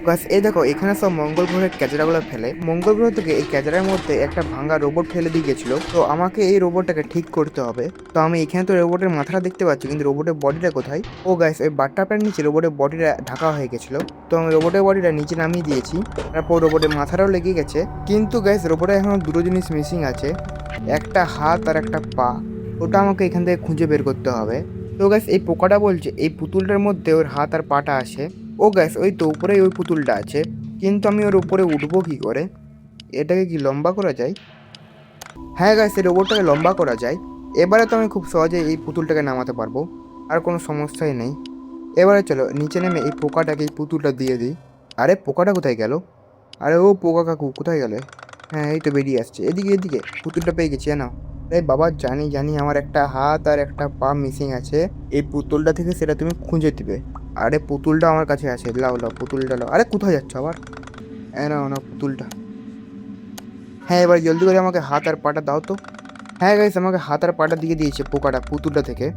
গাছ এই দেখো এখানে সব মঙ্গল গ্রহের ক্যাচড়াগুলো ফেলে। মঙ্গল গ্রহ থেকে এই ক্যাচড়ার মধ্যে একটা ভাঙা রোবট ফেলে দিয়ে গেছিল, তো আমাকে এই রোবটটাকে ঠিক করতে হবে। তো আমি এখানে তো রোবটের মাথাটা দেখতে পাচ্ছি, কিন্তু রোবটের বডিটা কোথায়? ও গাইস, এই বাট্টাটার নিচে রোবটের বডিটা ঢাকা হয়ে গেছিল, তো আমি রোবটের বডিটা নিচে নামিয়ে দিয়েছি। তারপর রোবটের মাথাটাও লেগে গেছে, কিন্তু গাইস রোবটের এখনো দুটো জিনিস মিসিং আছে, একটা হাত আর একটা পা। ওটা আমাকে এখান থেকে খুঁজে বের করতে হবে। তো গাইস এই পোকাটা বলছে এই পুতুলটার মধ্যে ওর হাত আর পাটা আছে। ও গ্যাস, ওই তো উপরেই ওই পুতুলটা আছে, কিন্তু আমি ওর উপরে উঠবো কি করে? এটাকে কি লম্বা করা যায়? হ্যাঁ গ্যাস, এই রোবটটাকে লম্বা করা যায়। এবারে তো আমি খুব সহজে এই পুতুলটাকে নামাতে পারবো, আর কোনো সমস্যাই নেই। এবারে চলো নিচে নেমে এই পোকাটাকে এই পুতুলটা দিয়ে দিই। আরে পোকাটা কোথায় গেল? আরে ও পোকা কাকু কোথায় গেলে? হ্যাঁ এই তো বেরিয়ে আসছে, এদিকে এদিকে। পুতুলটা পেয়ে গেছি, না? আরে বাবা, জানি জানি আমার একটা হাত আর একটা পা মিসিং আছে, এই পুতুলটা থেকে সেটা তুমি খুঁজে দিবে। আরে পুতুলটা আমার কাছে আছে, লাও লাও পুতুলটা লাও। আরে কোথায় যাচ্ছ আবার? নাও নাও পুতুলটা। হ্যাঁ এবার জলদি করে আমাকে হাত আর পাটা দাও তো। হ্যাঁ গাইস, আমাকে হাত আর পাটা দিয়ে দিয়েছে পোকাটা পুতুলটা থেকে।